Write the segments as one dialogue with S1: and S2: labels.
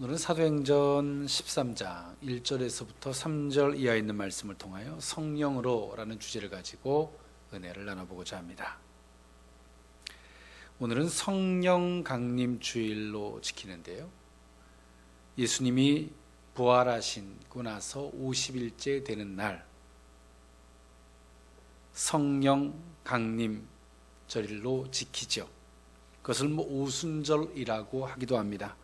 S1: 오늘은 사도행전 13장 1절에서부터 3절 이하에 있는 말씀을 통하여 성령으로 라는 주제를 가지고 은혜를 나눠보고자 합니다. 오늘은 성령 강림 주일로 지키는데요, 예수님이 부활하시고 나서 50일째 되는 날 성령 강림 절일로 지키죠. 그것을 오순절이라고 하기도 합니다.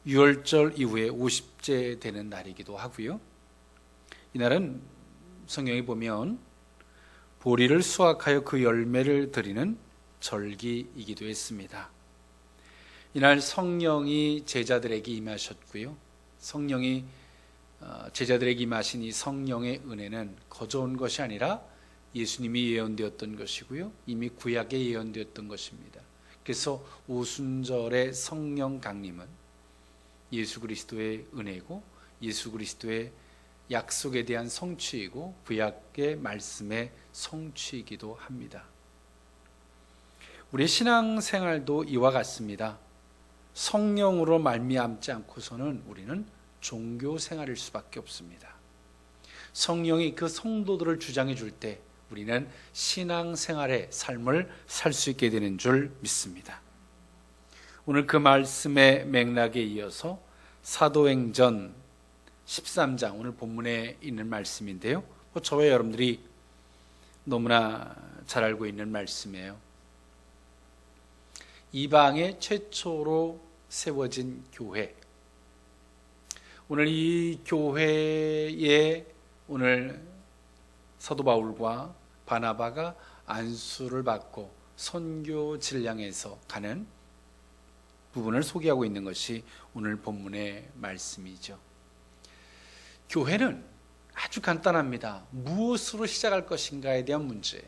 S1: 유월절 이후에 50째 되는 날이기도 하고요. 이날은 성경에 보면 보리를 수확하여 그 열매를 드리는 절기이기도 했습니다. 이날 성령이 제자들에게 임하셨고요, 성령이 제자들에게 임하신 이 성령의 은혜는 거저 온 것이 아니라 예수님이 예언되었던 것이고요, 이미 구약에 예언되었던 것입니다. 그래서 오순절의 성령 강림은 예수 그리스도의 은혜고 예수 그리스도의 약속에 대한 성취이고 구약의 말씀의 성취이기도 합니다. 우리의 신앙생활도 이와 같습니다. 성령으로 말미암지 않고서는 우리는 종교생활일 수밖에 없습니다. 성령이 그 성도들을 주장해 줄 때 우리는 신앙생활의 삶을 살 수 있게 되는 줄 믿습니다. 오늘 그 말씀의 맥락에 이어서 사도행전 13장, 오늘 본문에 있는 말씀인데요, 저와 여러분들이 너무나 잘 알고 있는 말씀이에요. 이방의 최초로 세워진 교회, 오늘 이 교회에 오늘 사도 바울과 바나바가 안수를 받고 선교지를 향해서 가는 부분을 소개하고 있는 것이 오늘 본문의 말씀이죠. 교회는 아주 간단합니다. 무엇으로 시작할 것인가에 대한 문제,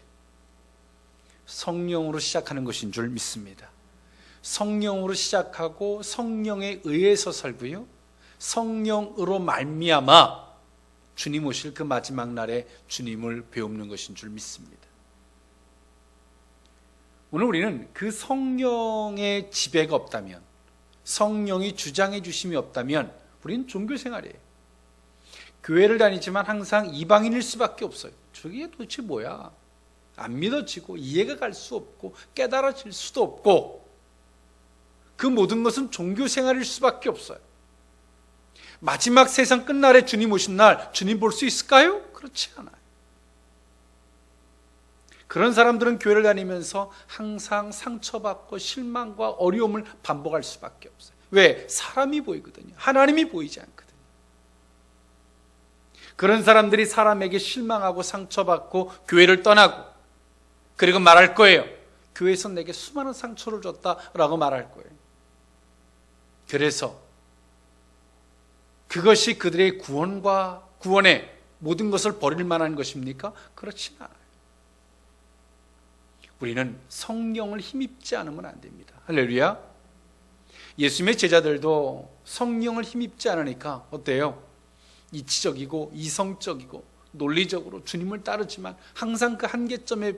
S1: 성령으로 시작하는 것인 줄 믿습니다. 성령으로 시작하고 성령에 의해서 살고요, 성령으로 말미암아 주님 오실 그 마지막 날에 주님을 배우는 것인 줄 믿습니다. 오늘 우리는 그 성령의 지배가 없다면, 성령이 주장해 주심이 없다면 우리는 종교생활이에요. 교회를 다니지만 항상 이방인일 수밖에 없어요. 저게 도대체 뭐야? 안 믿어지고 이해가 갈 수 없고 깨달아질 수도 없고, 그 모든 것은 종교생활일 수밖에 없어요. 마지막 세상 끝날에 주님 오신 날 주님 볼 수 있을까요? 그렇지 않아요. 그런 사람들은 교회를 다니면서 항상 상처받고 실망과 어려움을 반복할 수밖에 없어요. 왜? 사람이 보이거든요. 하나님이 보이지 않거든요. 그런 사람들이 사람에게 실망하고 상처받고 교회를 떠나고, 그리고 말할 거예요. 교회에서 내게 수많은 상처를 줬다라고 말할 거예요. 그래서 그것이 그들의 구원과 구원의 모든 것을 버릴 만한 것입니까? 그렇진 않아요. 우리는 성령을 힘입지 않으면 안 됩니다. 할렐루야. 예수님의 제자들도 성령을 힘입지 않으니까 어때요? 이치적이고 이성적이고 논리적으로 주님을 따르지만 항상 그 한계점에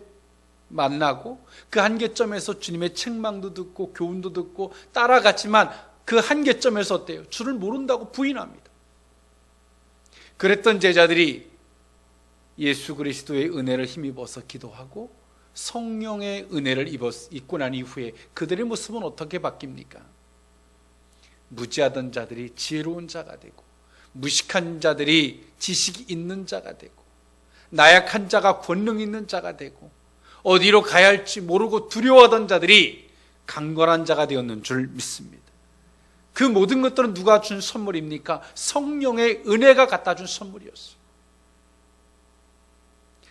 S1: 만나고, 그 한계점에서 주님의 책망도 듣고 교훈도 듣고 따라갔지만 그 한계점에서 어때요? 주를 모른다고 부인합니다. 그랬던 제자들이 예수 그리스도의 은혜를 힘입어서 기도하고 성령의 은혜를 입고 난 이후에 그들의 모습은 어떻게 바뀝니까? 무지하던 자들이 지혜로운 자가 되고, 무식한 자들이 지식이 있는 자가 되고, 나약한 자가 권능 있는 자가 되고, 어디로 가야 할지 모르고 두려워하던 자들이 강건한 자가 되었는 줄 믿습니다. 그 모든 것들은 누가 준 선물입니까? 성령의 은혜가 갖다 준 선물이었어요.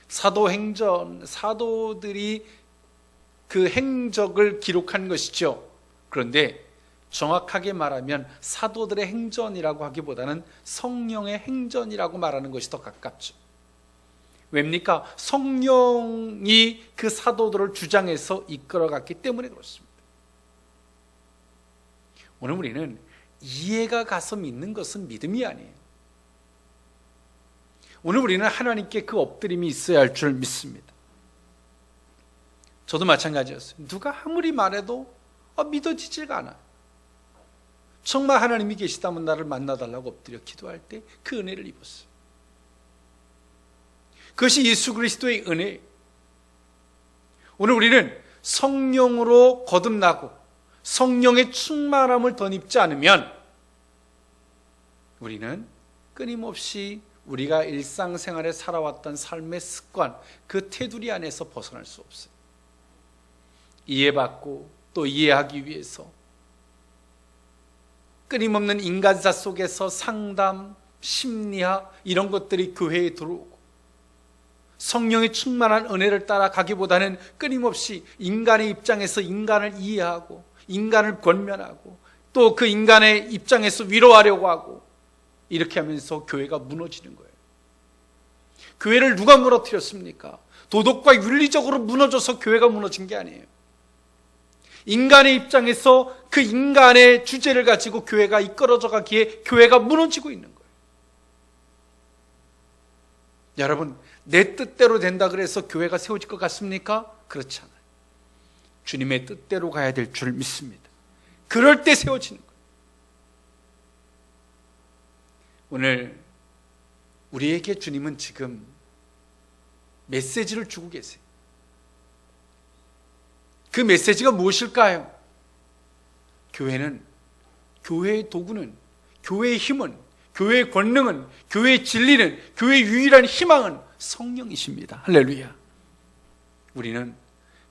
S1: 사도행전, 사도들이 그 행적을 기록한 것이죠. 그런데 정확하게 말하면 사도들의 행전이라고 하기보다는 성령의 행전이라고 말하는 것이 더 가깝죠. 왜입니까? 성령이 그 사도들을 주장해서 이끌어갔기 때문에 그렇습니다. 오늘 우리는 이해가 가서 믿는 것은 믿음이 아니에요. 오늘 우리는 하나님께 그 엎드림이 있어야 할 줄 믿습니다. 저도 마찬가지였어요. 누가 아무리 말해도 믿어지지가 않아요. 정말 하나님이 계시다면 나를 만나달라고 엎드려 기도할 때 그 은혜를 입었어요. 그것이 예수 그리스도의 은혜. 오늘 우리는 성령으로 거듭나고 성령의 충만함을 덧입지 않으면 우리는 끊임없이 우리가 일상생활에 살아왔던 삶의 습관, 그 테두리 안에서 벗어날 수 없어요. 이해받고 또 이해하기 위해서 끊임없는 인간사 속에서 상담, 심리학 이런 것들이 교회에 들어오고 성령의 충만한 은혜를 따라가기보다는 끊임없이 인간의 입장에서 인간을 이해하고 인간을 권면하고 또 그 인간의 입장에서 위로하려고 하고 이렇게 하면서 교회가 무너지는 거예요. 교회를 누가 무너뜨렸습니까? 도덕과 윤리적으로 무너져서 교회가 무너진 게 아니에요. 인간의 입장에서 그 인간의 주제를 가지고 교회가 이끌어져 가기에 교회가 무너지고 있는 거예요. 여러분, 내 뜻대로 된다 그래서 교회가 세워질 것 같습니까? 그렇지 않아요. 주님의 뜻대로 가야 될 줄 믿습니다. 그럴 때 세워지는 거예요. 오늘 우리에게 주님은 지금 메시지를 주고 계세요. 그 메시지가 무엇일까요? 교회의 도구는, 교회의 힘은, 교회의 권능은, 교회의 진리는, 교회의 유일한 희망은 성령이십니다. 할렐루야. 우리는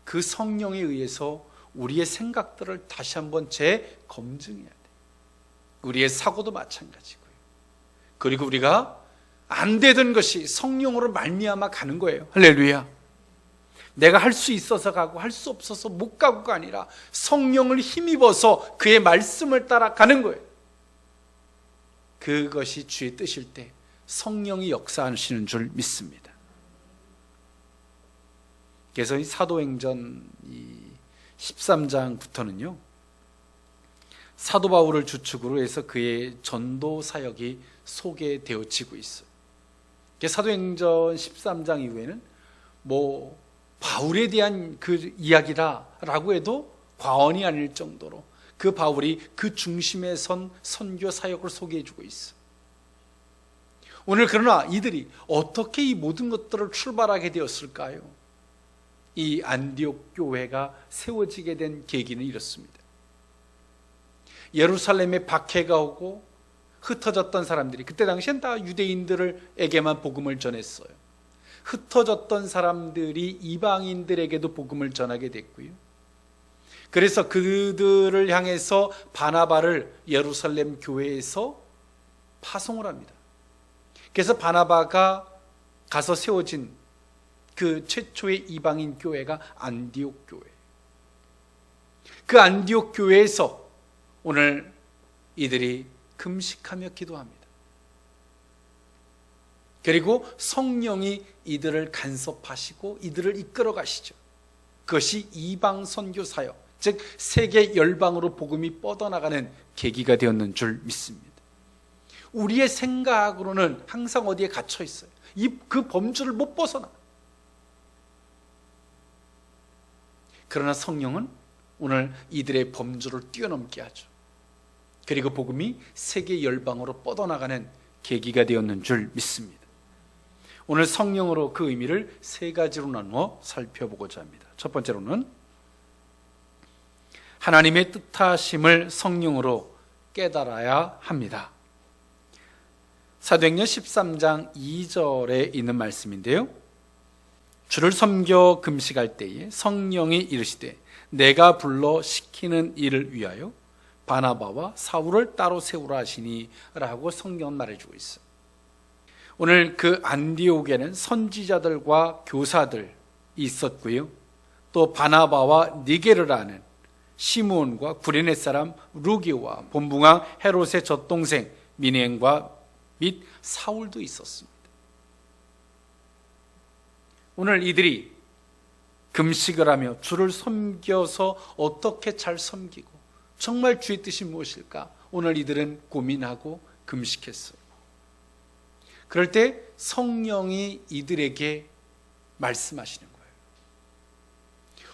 S1: 그 성령에 의해서 우리의 생각들을 다시 한번 재검증해야 돼요. 우리의 사고도 마찬가지고요. 그리고 우리가 안 되던 것이 성령으로 말미암아 가는 거예요. 할렐루야. 내가 할 수 있어서 가고 할 수 없어서 못 가고가 아니라 성령을 힘입어서 그의 말씀을 따라 가는 거예요. 그것이 주의 뜻일 때 성령이 역사하시는 줄 믿습니다. 그래서 이 사도행전 13장부터는요, 사도 바울을 주축으로 해서 그의 전도 사역이 소개되어지고 있어요. 사도행전 13장 이후에는 바울에 대한 그 이야기다라고 해도 과언이 아닐 정도로 그 바울이 그 중심에 선 선교 사역을 소개해주고 있어요. 오늘 그러나 이들이 어떻게 이 모든 것들을 출발하게 되었을까요? 이 안디옥 교회가 세워지게 된 계기는 이렇습니다. 예루살렘에 박해가 오고 흩어졌던 사람들이, 그때 당시엔 다 유대인들에게만 복음을 전했어요. 흩어졌던 사람들이 이방인들에게도 복음을 전하게 됐고요. 그래서 그들을 향해서 바나바를 예루살렘 교회에서 파송을 합니다. 그래서 바나바가 가서 세워진 그 최초의 이방인 교회가 안디옥 교회. 그 안디옥 교회에서 오늘 이들이 금식하며 기도합니다. 그리고 성령이 이들을 간섭하시고 이들을 이끌어 가시죠. 그것이 이방 선교 사역, 즉 세계 열방으로 복음이 뻗어나가는 계기가 되었는 줄 믿습니다. 우리의 생각으로는 항상 어디에 갇혀 있어요. 그 범주를 못 벗어나. 그러나 성령은 오늘 이들의 범주를 뛰어넘게 하죠. 그리고 복음이 세계 열방으로 뻗어나가는 계기가 되었는 줄 믿습니다. 오늘 성령으로 그 의미를 세 가지로 나누어 살펴보고자 합니다. 첫 번째로는 하나님의 뜻하심을 성령으로 깨달아야 합니다. 사도행전 13장 2절에 있는 말씀인데요, 주를 섬겨 금식할 때에 성령이 이르시되 내가 불러 시키는 일을 위하여 바나바와 사울을 따로 세우라 하시니 라고 성경은 말해주고 있어요. 오늘 그 안디옥에는 선지자들과 교사들이 있었고요, 또 바나바와 니게르라는 시므온과 구레네 사람 루기와 본붕왕 헤롯의 젖동생 미네인과 및 사울도 있었습니다. 오늘 이들이 금식을 하며 주를 섬겨서 어떻게 잘 섬기고 정말 주의 뜻이 무엇일까? 오늘 이들은 고민하고 금식했어요. 그럴 때 성령이 이들에게 말씀하시는 거예요.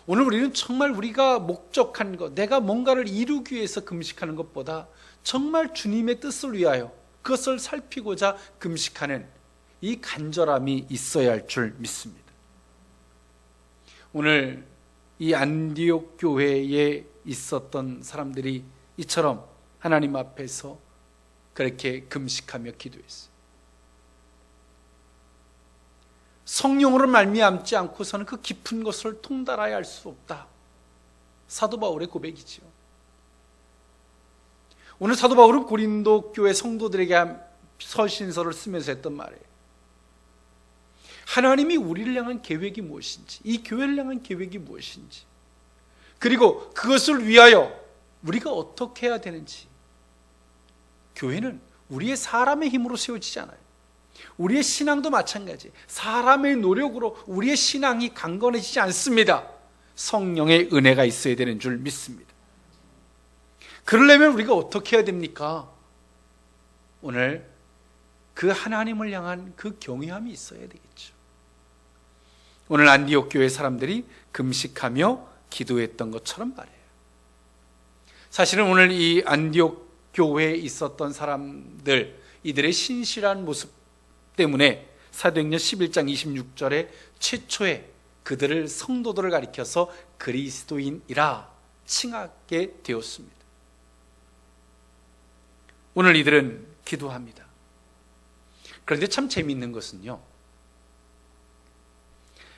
S1: 오늘 우리는 정말 우리가 목적한 것, 내가 뭔가를 이루기 위해서 금식하는 것보다 정말 주님의 뜻을 위하여 그것을 살피고자 금식하는 이 간절함이 있어야 할 줄 믿습니다. 오늘 이 안디옥 교회에 있었던 사람들이 이처럼 하나님 앞에서 그렇게 금식하며 기도했어요. 성령으로 말미암지 않고서는 그 깊은 것을 통달하여 할 수 없다. 사도 바울의 고백이지요. 오늘 사도 바울은 고린도 교회 성도들에게 서신서를 쓰면서 했던 말이에요. 하나님이 우리를 향한 계획이 무엇인지, 이 교회를 향한 계획이 무엇인지, 그리고 그것을 위하여 우리가 어떻게 해야 되는지. 교회는 우리의 사람의 힘으로 세워지지 않아요. 우리의 신앙도 마찬가지. 사람의 노력으로 우리의 신앙이 강건해지지 않습니다. 성령의 은혜가 있어야 되는 줄 믿습니다. 그러려면 우리가 어떻게 해야 됩니까? 오늘 그 하나님을 향한 그 경외함이 있어야 되겠죠. 오늘 안디옥 교회 사람들이 금식하며 기도했던 것처럼 말이에요. 사실은 오늘 이 안디옥 교회에 있었던 사람들, 이들의 신실한 모습 때문에 사도행전 11장 26절에 최초에 그들을 성도들을 가리켜서 그리스도인이라 칭하게 되었습니다. 오늘 이들은 기도합니다. 그런데 참 재미있는 것은요,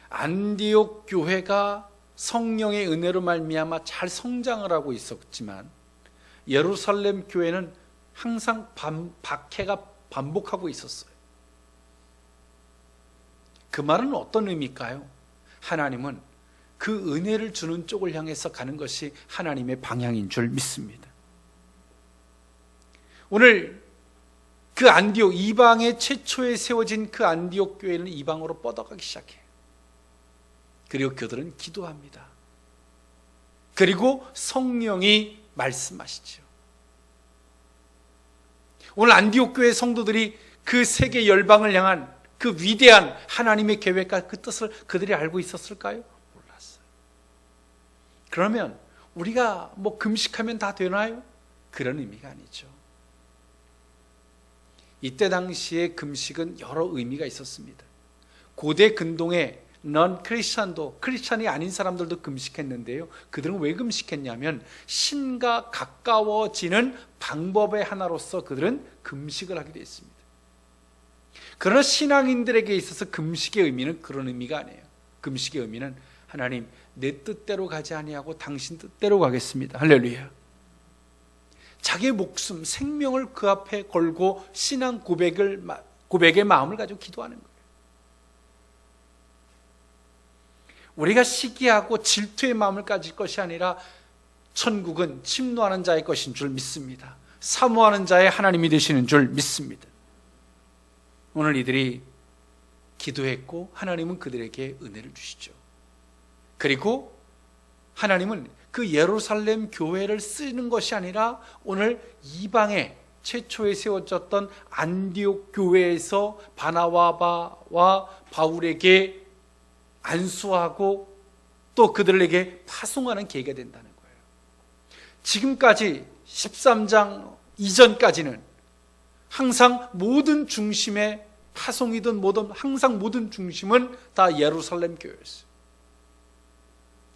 S1: 안디옥 교회가 성령의 은혜로 말미암아 잘 성장을 하고 있었지만 예루살렘 교회는 항상 박해가 반복하고 있었어요. 그 말은 어떤 의미일까요? 하나님은 그 은혜를 주는 쪽을 향해서 가는 것이 하나님의 방향인 줄 믿습니다. 오늘 그 안디옥, 이방의 최초에 세워진 그 안디옥 교회는 이방으로 뻗어가기 시작해요. 그리고 그들은 기도합니다. 그리고 성령이 말씀하시죠. 오늘 안디옥 교회 성도들이 그 세계 열방을 향한 그 위대한 하나님의 계획과 그 뜻을 그들이 알고 있었을까요? 몰랐어요. 그러면 우리가 금식하면 다 되나요? 그런 의미가 아니죠. 이때 당시에 금식은 여러 의미가 있었습니다. 고대 근동에 넌 크리스찬도, 크리스찬이 아닌 사람들도 금식했는데요. 그들은 왜 금식했냐면 신과 가까워지는 방법의 하나로서 그들은 금식을 하게 되었습니다. 그러나 신앙인들에게 있어서 금식의 의미는 그런 의미가 아니에요. 금식의 의미는 하나님, 내 뜻대로 가지 아니하고 당신 뜻대로 가겠습니다. 할렐루야. 자기의 목숨, 생명을 그 앞에 걸고 신앙 고백의 마음을 가지고 기도하는 거예요. 우리가 시기하고 질투의 마음을 가질 것이 아니라 천국은 침노하는 자의 것인 줄 믿습니다. 사모하는 자의 하나님이 되시는 줄 믿습니다. 오늘 이들이 기도했고 하나님은 그들에게 은혜를 주시죠. 그리고 하나님은 그 예루살렘 교회를 쓰는 것이 아니라 오늘 이방에 최초에 세워졌던 안디옥 교회에서 바나바와 바울에게 안수하고 또 그들에게 파송하는 계기가 된다는 거예요. 지금까지 13장 이전까지는 항상 모든 중심의 파송이든 항상 모든 중심은 다 예루살렘 교회였어요.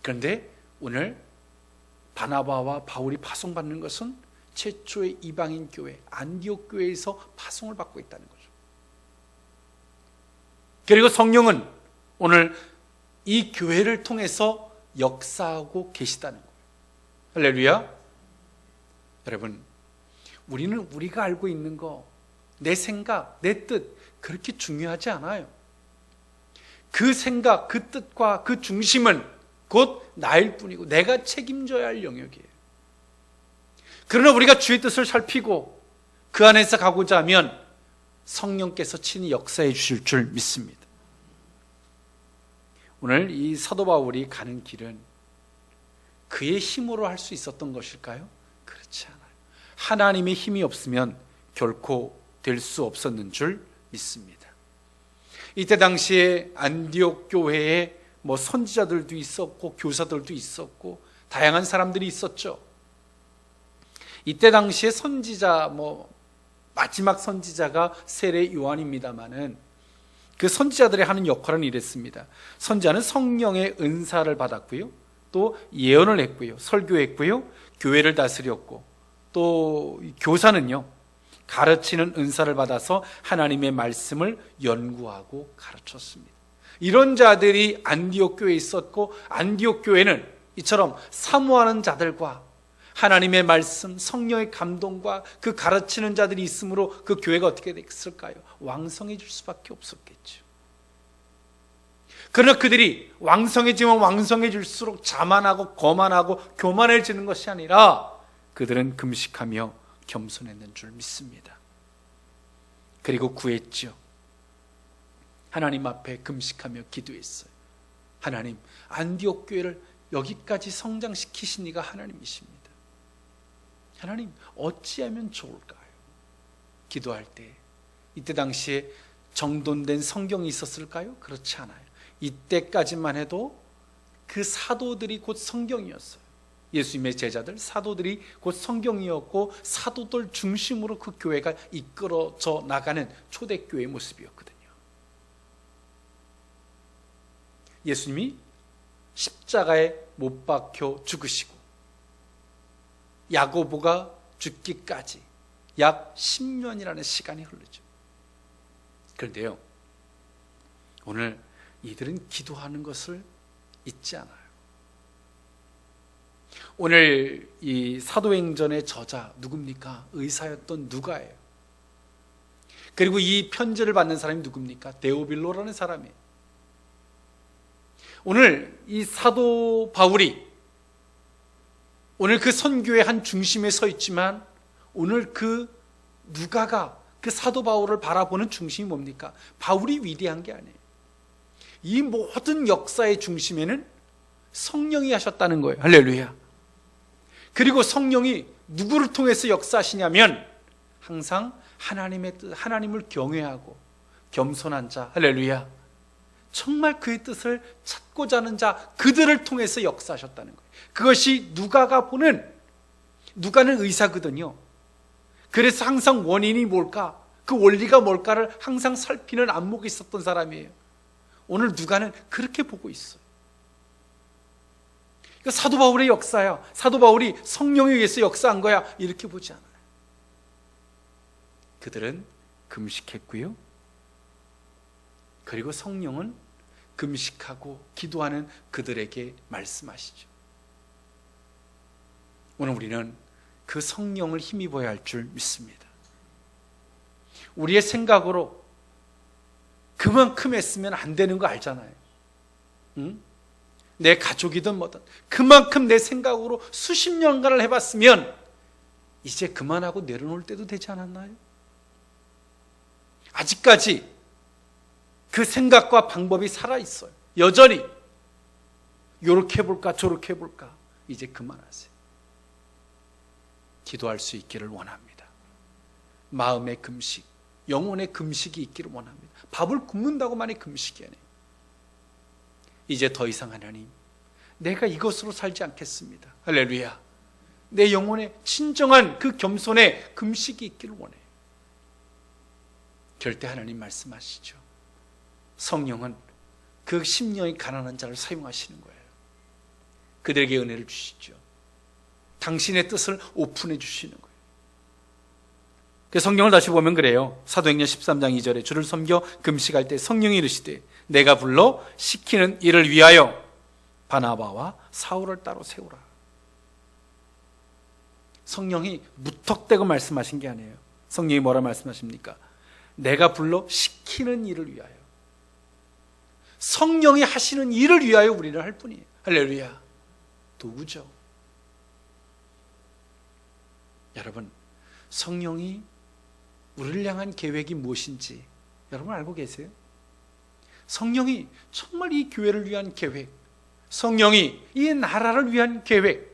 S1: 그런데 오늘 바나바와 바울이 파송받는 것은 최초의 이방인 교회 안디옥 교회에서 파송을 받고 있다는 거죠. 그리고 성령은 오늘 이 교회를 통해서 역사하고 계시다는 거예요. 할렐루야. 여러분, 우리는 우리가 알고 있는 거, 내 생각, 내 뜻 그렇게 중요하지 않아요. 그 생각, 그 뜻과 그 중심은 곧 나일 뿐이고 내가 책임져야 할 영역이에요. 그러나 우리가 주의 뜻을 살피고 그 안에서 가고자 하면 성령께서 친히 역사해 주실 줄 믿습니다. 오늘 이 사도 바울이 가는 길은 그의 힘으로 할 수 있었던 것일까요? 그렇지 않아요. 하나님의 힘이 없으면 결코 될 수 없었는 줄 믿습니다. 이때 당시에 안디옥 교회에 뭐 선지자들도 있었고 교사들도 있었고 다양한 사람들이 있었죠. 이때 당시에 선지자 마지막 선지자가 세례 요한입니다마는 그 선지자들이 하는 역할은 이랬습니다. 선지자는 성령의 은사를 받았고요, 또 예언을 했고요, 설교했고요, 교회를 다스렸고, 또 교사는요 가르치는 은사를 받아서 하나님의 말씀을 연구하고 가르쳤습니다. 이런 자들이 안디옥 교회에 있었고, 안디옥 교회는 이처럼 사모하는 자들과 하나님의 말씀, 성령의 감동과 그 가르치는 자들이 있으므로 그 교회가 어떻게 됐을까요? 왕성해질 수밖에 없었겠죠. 그러나 그들이 왕성해지면 왕성해질수록 자만하고 거만하고 교만해지는 것이 아니라 그들은 금식하며 겸손했는 줄 믿습니다. 그리고 구했죠. 하나님 앞에 금식하며 기도했어요. 하나님, 안디옥 교회를 여기까지 성장시키신 이가 하나님이십니다. 하나님, 어찌하면 좋을까요? 기도할 때 이때 당시에 정돈된 성경이 있었을까요? 그렇지 않아요. 이때까지만 해도 그 사도들이 곧 성경이었어요. 예수님의 제자들, 사도들이 곧 성경이었고, 사도들 중심으로 그 교회가 이끌어져 나가는 초대교회의 모습이었거든요. 예수님이 십자가에 못 박혀 죽으시고 야고보가 죽기까지 약 10년이라는 시간이 흐르죠. 그런데요, 오늘 이들은 기도하는 것을 잊지 않아요. 오늘 이 사도행전의 저자 누굽니까? 의사였던 누가예요. 그리고 이 편지를 받는 사람이 누굽니까? 데오빌로라는 사람이에요. 오늘 이 사도 바울이 오늘 그 선교의 한 중심에 서 있지만, 오늘 그 누가가 그 사도 바울을 바라보는 중심이 뭡니까? 바울이 위대한 게 아니에요. 이 모든 역사의 중심에는 성령이 하셨다는 거예요. 할렐루야. 그리고 성령이 누구를 통해서 역사하시냐면 항상 하나님의 뜻, 하나님을 경외하고 겸손한 자, 할렐루야, 정말 그의 뜻을 찾고자 하는 자, 그들을 통해서 역사하셨다는 거예요. 그것이 누가가 보는, 누가는 의사거든요. 그래서 항상 원인이 뭘까, 그 원리가 뭘까를 항상 살피는 안목이 있었던 사람이에요. 오늘 누가는 그렇게 보고 있어요. 그러니까 사도 바울의 역사야, 사도 바울이 성령에 의해서 역사한 거야, 이렇게 보지 않아요. 그들은 금식했고요, 그리고 성령은 금식하고 기도하는 그들에게 말씀하시죠. 오늘 우리는 그 성령을 힘입어야 할 줄 믿습니다. 우리의 생각으로 그만큼 했으면 안 되는 거 알잖아요. 응? 내 가족이든 뭐든 그만큼 내 생각으로 수십 년간을 해봤으면 이제 그만하고 내려놓을 때도 되지 않았나요? 아직까지 그 생각과 방법이 살아있어요. 여전히 요렇게 해볼까 저렇게 해볼까. 이제 그만하세요. 기도할 수 있기를 원합니다. 마음의 금식, 영혼의 금식이 있기를 원합니다. 밥을 굶는다고만이 금식이 아니에요. 이제 더 이상 하나님, 내가 이것으로 살지 않겠습니다. 할렐루야. 내 영혼에 진정한 그 겸손의 금식이 있기를 원해요. 절대 하나님 말씀하시죠. 성령은 그 심령이 가난한 자를 사용하시는 거예요. 그들에게 은혜를 주시죠. 당신의 뜻을 오픈해 주시는 거예요. 그 성경을 다시 보면 그래요. 사도행전 13장 2절에 주를 섬겨 금식할 때 성령이 이르시되 내가 불러 시키는 일을 위하여 바나바와 사울을 따로 세우라. 성령이 무턱대고 말씀하신 게 아니에요. 성령이 뭐라 말씀하십니까? 내가 불러 시키는 일을 위하여. 성령이 하시는 일을 위하여 우리를 할 뿐이에요. 할렐루야. 도구죠. 여러분, 성령이 우리를 향한 계획이 무엇인지 여러분 알고 계세요? 성령이 정말 이 교회를 위한 계획, 성령이 이 나라를 위한 계획,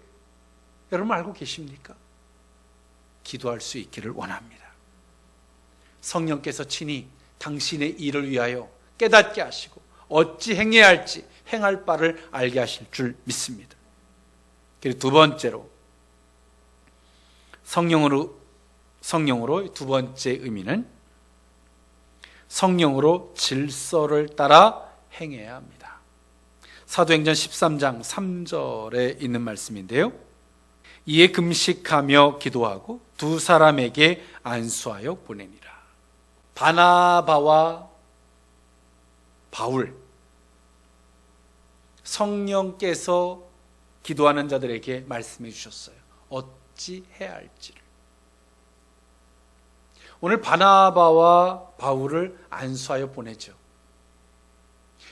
S1: 여러분 알고 계십니까? 기도할 수 있기를 원합니다. 성령께서 친히 당신의 일을 위하여 깨닫게 하시고 어찌 행해야 할지, 행할 바를 알게 하실 줄 믿습니다. 그리고 두 번째로, 성령으로 두 번째 의미는 성령으로 질서를 따라 행해야 합니다. 사도행전 13장 3절에 있는 말씀인데요. 이에 금식하며 기도하고 두 사람에게 안수하여 보내니라. 바나바와 바울, 성령께서 기도하는 자들에게 말씀해 주셨어요. 어찌 해야 할지를. 오늘 바나바와 바울을 안수하여 보내죠.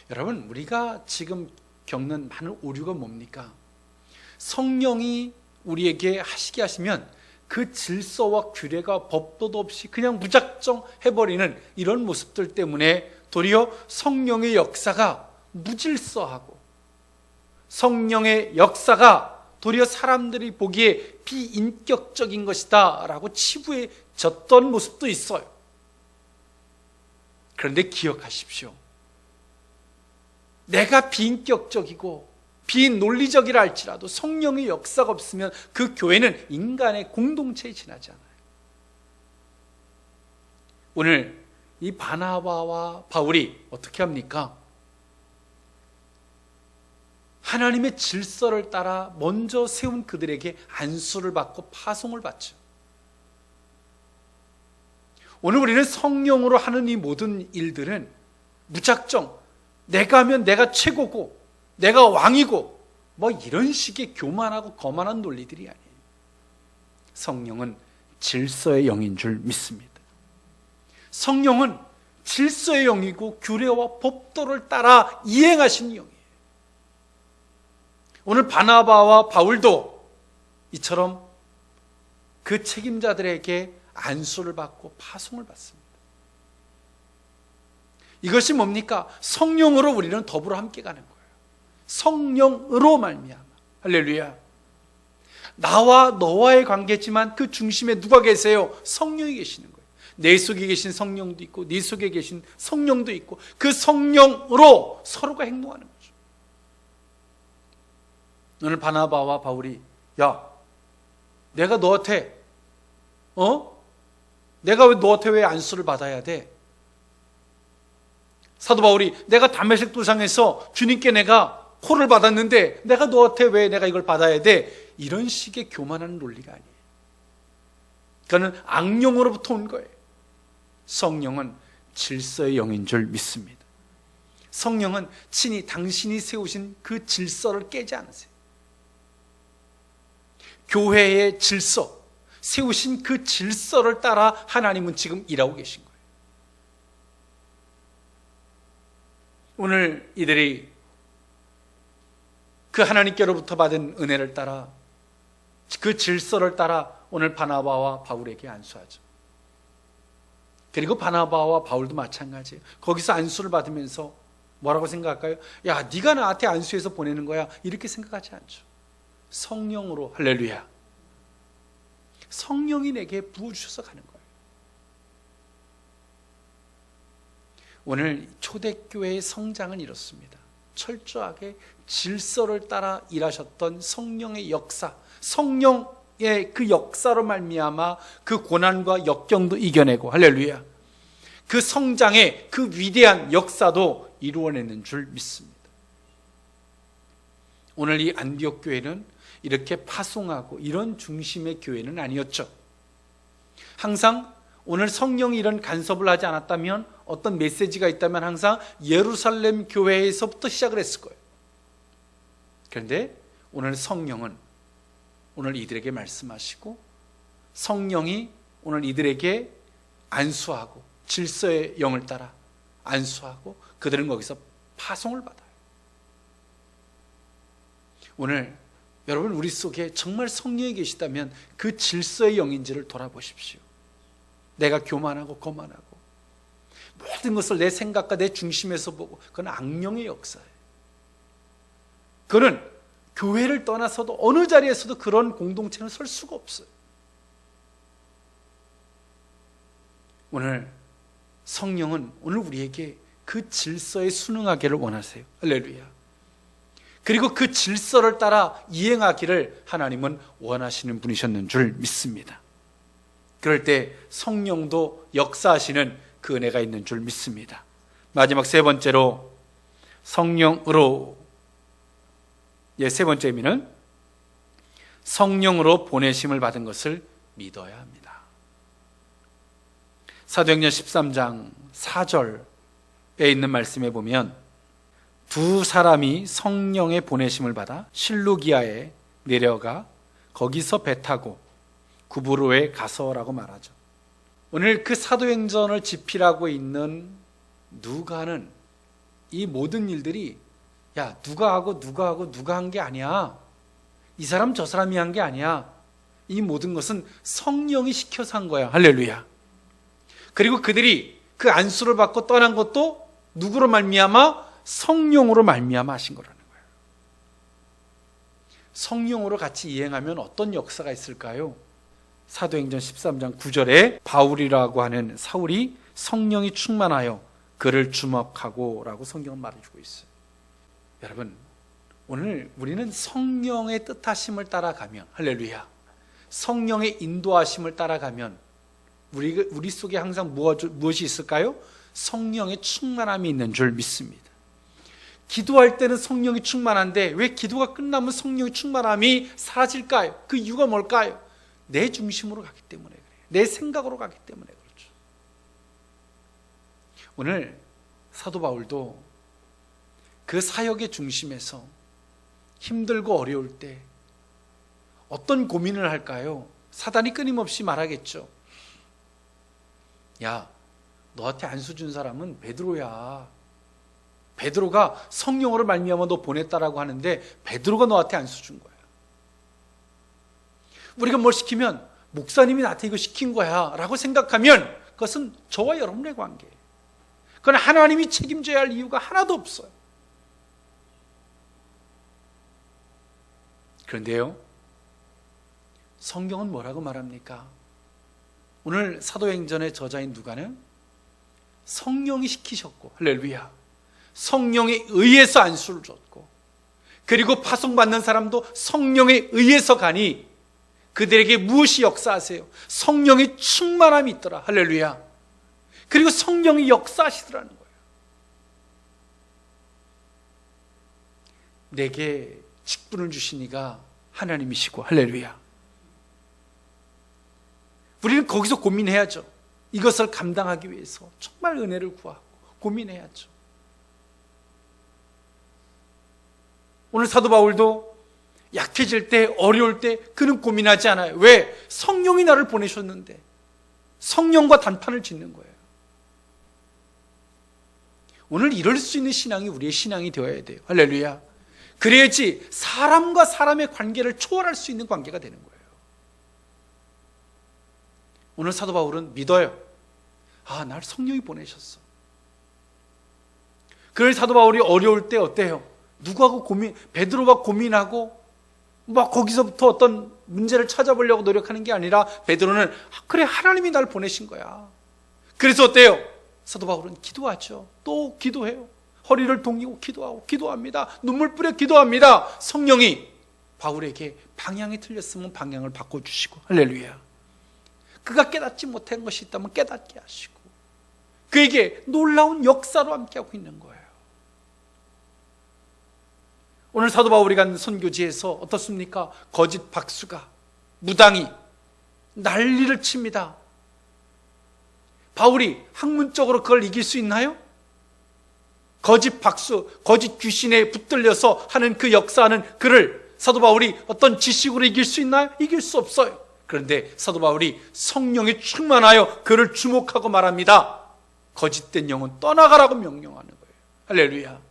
S1: 여러분, 우리가 지금 겪는 많은 오류가 뭡니까? 성령이 우리에게 하시게 하시면 그 질서와 규례가 법도도 없이 그냥 무작정 해버리는 이런 모습들 때문에 도리어 성령의 역사가 무질서하고, 성령의 역사가 도리어 사람들이 보기에 비인격적인 것이다 라고 치부해졌던 모습도 있어요. 그런데 기억하십시오. 내가 비인격적이고 비논리적이라 할지라도 성령의 역사가 없으면 그 교회는 인간의 공동체에 지나지 않아요. 오늘 이 바나바와 바울이 어떻게 합니까? 하나님의 질서를 따라 먼저 세운 그들에게 안수를 받고 파송을 받죠. 오늘 우리는 성령으로 하는 이 모든 일들은 무작정 내가 하면 내가 최고고 내가 왕이고 뭐 이런 식의 교만하고 거만한 논리들이 아니에요. 성령은 질서의 영인 줄 믿습니다. 성령은 질서의 영이고 규례와 법도를 따라 이행하시는 영이에요. 오늘 바나바와 바울도 이처럼 그 책임자들에게 안수를 받고 파송을 받습니다. 이것이 뭡니까? 성령으로 우리는 더불어 함께 가는 거예요. 성령으로 말미암아. 할렐루야. 나와 너와의 관계지만 그 중심에 누가 계세요? 성령이 계시는 거예요. 내 속에 계신 성령도 있고 네 속에 계신 성령도 있고 그 성령으로 서로가 행동하는 거죠. 오늘 바나바와 바울이 내가 너한테 내가 왜 너한테 왜 안수를 받아야 돼? 사도 바울이 내가 담메색 도상에서 주님께 내가 호를 받았는데 내가 너한테 왜 내가 이걸 받아야 돼? 이런 식의 교만한 논리가 아니에요. 그거는 악령으로부터 온 거예요. 성령은 질서의 영인 줄 믿습니다. 성령은 친히 당신이 세우신 그 질서를 깨지 않으세요. 교회의 질서, 세우신 그 질서를 따라 하나님은 지금 일하고 계신 거예요. 오늘 이들이 그 하나님께로부터 받은 은혜를 따라 그 질서를 따라 오늘 바나바와 바울에게 안수하죠. 그리고 바나바와 바울도 마찬가지예요. 거기서 안수를 받으면서 뭐라고 생각할까요? 야, 네가 나한테 안수해서 보내는 거야, 이렇게 생각하지 않죠. 성령으로, 할렐루야, 성령이 내게 부어주셔서 가는 거예요. 오늘 초대교회의 성장은 이렇습니다. 철저하게 질서를 따라 일하셨던 성령의 역사, 성령의 그 역사로 말미암아 그 고난과 역경도 이겨내고, 할렐루야, 그 성장의 그 위대한 역사도 이루어내는 줄 믿습니다. 오늘 이 안디옥 교회는 이렇게 파송하고 이런 중심의 교회는 아니었죠. 항상 오늘 성령이 이런 간섭을 하지 않았다면, 어떤 메시지가 있다면 항상 예루살렘 교회에서부터 시작을 했을 거예요. 그런데 오늘 성령은 오늘 이들에게 말씀하시고, 성령이 오늘 이들에게 안수하고 질서의 영을 따라 안수하고 그들은 거기서 파송을 받아요. 오늘 여러분, 우리 속에 정말 성령이 계시다면 그 질서의 영인지를 돌아보십시오. 내가 교만하고 거만하고 모든 것을 내 생각과 내 중심에서 보고, 그건 악령의 역사예요. 그는 교회를 떠나서도 어느 자리에서도 그런 공동체는 설 수가 없어요. 오늘 성령은 오늘 우리에게 그 질서에 순응하기를 원하세요. 할렐루야. 그리고 그 질서를 따라 이행하기를 하나님은 원하시는 분이셨는 줄 믿습니다. 그럴 때 성령도 역사하시는 그 은혜가 있는 줄 믿습니다. 마지막 세 번째로 성령으로, 세 번째 의미는 성령으로 보내심을 받은 것을 믿어야 합니다. 사도행전 13장 4절에 있는 말씀에 보면 두 사람이 성령의 보내심을 받아 실루기아에 내려가 거기서 배 타고 구브로에 가서라고 말하죠. 오늘 그 사도행전을 집필하고 있는 누가는 이 모든 일들이 누가 하고 누가 한 게 아니야. 이 사람 저 사람이 한 게 아니야. 이 모든 것은 성령이 시켜서 한 거야. 할렐루야. 그리고 그들이 그 안수를 받고 떠난 것도 누구로 말미암아? 성령으로 말미암아 하신 거라는 거예요. 성령으로 같이 이행하면 어떤 역사가 있을까요? 사도행전 13장 9절에 바울이라고 하는 사울이 성령이 충만하여 그를 주목하고 라고 성경은 말해주고 있어요. 여러분, 오늘 우리는 성령의 뜻하심을 따라가면, 할렐루야, 성령의 인도하심을 따라가면 우리 속에 항상 무엇이 있을까요? 성령의 충만함이 있는 줄 믿습니다. 기도할 때는 성령이 충만한데 왜 기도가 끝나면 성령의 충만함이 사라질까요? 그 이유가 뭘까요? 내 중심으로 가기 때문에 그래요. 내 생각으로 가기 때문에 그렇죠. 오늘 사도 바울도 그 사역의 중심에서 힘들고 어려울 때 어떤 고민을 할까요? 사단이 끊임없이 말하겠죠. 야, 너한테 안수 준 사람은 베드로야. 베드로가 성령으로 말미암아 너 보냈다라고 하는데 베드로가 너한테 안수 준 거야. 우리가 뭘 시키면 목사님이 나한테 이거 시킨 거야 라고 생각하면 그것은 저와 여러분의 관계예요. 그건 하나님이 책임져야 할 이유가 하나도 없어요. 그런데요, 성경은 뭐라고 말합니까? 오늘 사도행전의 저자인 누가는 성령이 시키셨고, 할렐루야, 성령에 의해서 안수를 줬고, 그리고 파송받는 사람도 성령에 의해서 가니 그들에게 무엇이 역사하세요? 성령의 충만함이 있더라. 할렐루야. 그리고 성령이 역사하시더라는 거예요. 내게 직분을 주신 이가 하나님이시고, 할렐루야. 우리는 거기서 고민해야죠. 이것을 감당하기 위해서 정말 은혜를 구하고 고민해야죠. 오늘 사도 바울도 약해질 때, 어려울 때 그는 고민하지 않아요. 왜? 성령이 나를 보내셨는데 성령과 단판을 짓는 거예요. 오늘 이럴 수 있는 신앙이 우리의 신앙이 되어야 돼요. 할렐루야. 그래야지 사람과 사람의 관계를 초월할 수 있는 관계가 되는 거예요. 오늘 사도 바울은 믿어요. 날 성령이 보내셨어. 그럴 사도 바울이 어려울 때 어때요? 누구하고 베드로와 고민하고 막 거기서부터 어떤 문제를 찾아보려고 노력하는 게 아니라 베드로는 그래, 하나님이 날 보내신 거야. 그래서 어때요? 사도 바울은 기도하죠. 또 기도해요. 허리를 동이고 기도하고 기도합니다. 눈물 뿌려 기도합니다. 성령이 바울에게 방향이 틀렸으면 방향을 바꿔주시고, 할렐루야. 그가 깨닫지 못한 것이 있다면 깨닫게 하시고 그에게 놀라운 역사로 함께하고 있는 거예요. 오늘 사도 바울이 간 선교지에서 어떻습니까? 거짓 박수가, 무당이 난리를 칩니다. 바울이 학문적으로 그걸 이길 수 있나요? 거짓 박수, 거짓 귀신에 붙들려서 하는 그 역사하는 그를 사도 바울이 어떤 지식으로 이길 수 있나요? 이길 수 없어요. 그런데 사도 바울이 성령에 충만하여 그를 주목하고 말합니다. 거짓된 영은 떠나가라고 명령하는 거예요. 할렐루야.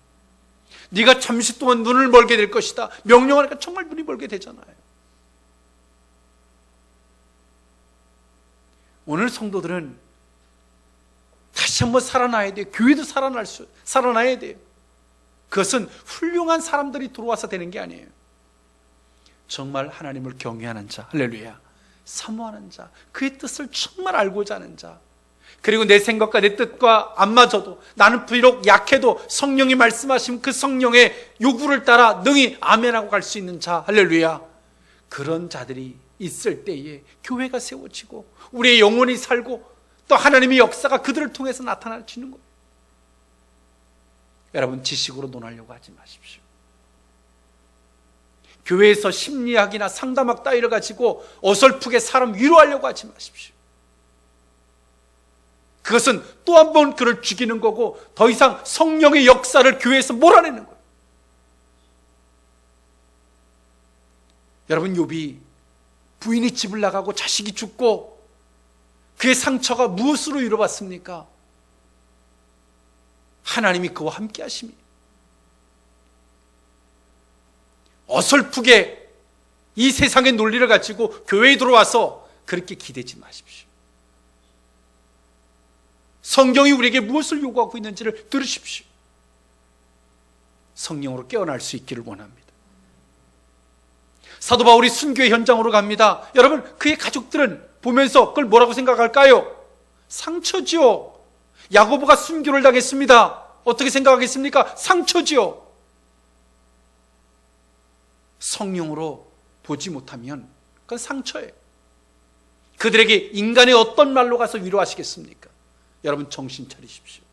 S1: 네가 잠시 동안 눈을 멀게 될 것이다. 명령하니까 정말 눈이 멀게 되잖아요. 오늘 성도들은 다시 한번 살아나야 돼요. 교회도 살아나야 돼요. 그것은 훌륭한 사람들이 들어와서 되는 게 아니에요. 정말 하나님을 경외하는 자, 할렐루야, 사모하는 자, 그의 뜻을 정말 알고자 하는 자, 그리고 내 생각과 내 뜻과 안 맞아도, 나는 비록 약해도 성령이 말씀하시면 그 성령의 요구를 따라 능히 아멘하고 갈 수 있는 자, 할렐루야. 그런 자들이 있을 때에 교회가 세워지고 우리의 영혼이 살고 또 하나님의 역사가 그들을 통해서 나타나지는 거예요. 여러분, 지식으로 논하려고 하지 마십시오. 교회에서 심리학이나 상담학 따위를 가지고 어설프게 사람 위로하려고 하지 마십시오. 그것은 또 한 번 그를 죽이는 거고 더 이상 성령의 역사를 교회에서 몰아내는 거예요. 여러분, 욥이 부인이 집을 나가고 자식이 죽고 그의 상처가 무엇으로 위로받습니까? 하나님이 그와 함께 하심이. 어설프게 이 세상의 논리를 가지고 교회에 들어와서 그렇게 기대지 마십시오. 성경이 우리에게 무엇을 요구하고 있는지를 들으십시오. 성령으로 깨어날 수 있기를 원합니다. 사도 바울이 순교의 현장으로 갑니다. 여러분, 그의 가족들은 보면서 그걸 뭐라고 생각할까요? 상처지요. 야고보가 순교를 당했습니다. 어떻게 생각하겠습니까? 상처지요. 성령으로 보지 못하면 그건 상처예요. 그들에게 인간의 어떤 말로 가서 위로하시겠습니까? 여러분, 정신 차리십시오.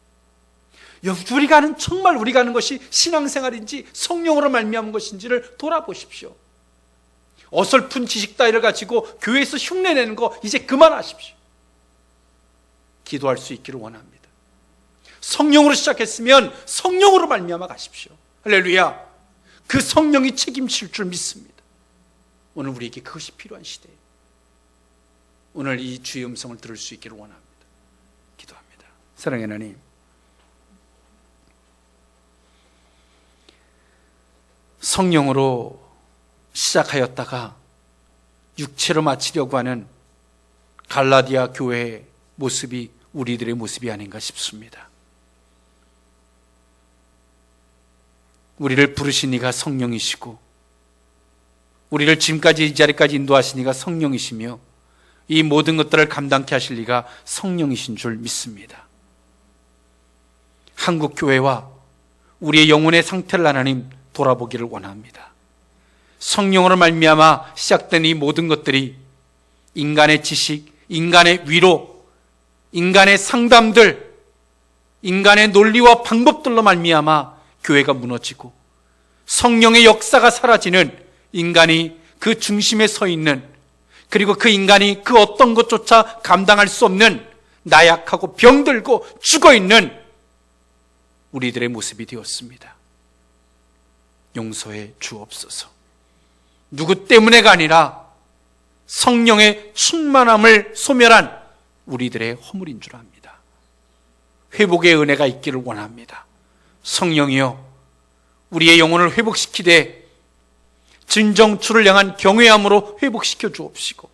S1: 정말 우리가 하는 것이 신앙생활인지 성령으로 말미암은 것인지를 돌아보십시오. 어설픈 지식 따위를 가지고 교회에서 흉내내는 거 이제 그만하십시오. 기도할 수 있기를 원합니다. 성령으로 시작했으면 성령으로 말미암아 가십시오. 할렐루야. 그 성령이 책임질 줄 믿습니다. 오늘 우리에게 그것이 필요한 시대예요. 오늘 이 주의 음성을 들을 수 있기를 원합니다. 기도합니다. 사랑의 하나님, 성령으로 시작하였다가 육체로 마치려고 하는 갈라디아 교회의 모습이 우리들의 모습이 아닌가 싶습니다. 우리를 부르신 이가 성령이시고 우리를 지금까지 이 자리까지 인도하신 이가 성령이시며 이 모든 것들을 감당케 하실 이가 성령이신 줄 믿습니다. 한국 교회와 우리의 영혼의 상태를 하나님 돌아보기를 원합니다. 성령으로 말미암아 시작된 이 모든 것들이 인간의 지식, 인간의 위로, 인간의 상담들, 인간의 논리와 방법들로 말미암아 교회가 무너지고 성령의 역사가 사라지는, 인간이 그 중심에 서 있는, 그리고 그 인간이 그 어떤 것조차 감당할 수 없는 나약하고 병들고 죽어있는 우리들의 모습이 되었습니다. 용서해 주옵소서. 누구 때문에가 아니라 성령의 충만함을 소멸한 우리들의 허물인 줄 압니다. 회복의 은혜가 있기를 원합니다. 성령이여, 우리의 영혼을 회복시키되 진정 주를 향한 경외함으로 회복시켜 주옵시고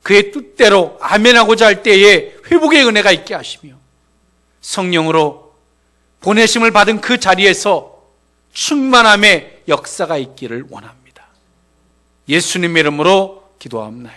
S1: 그의 뜻대로 아멘하고자 할 때에 회복의 은혜가 있게 하시며 성령으로 보내심을 받은 그 자리에서 충만함의 역사가 있기를 원합니다. 예수님의 이름으로 기도합니다.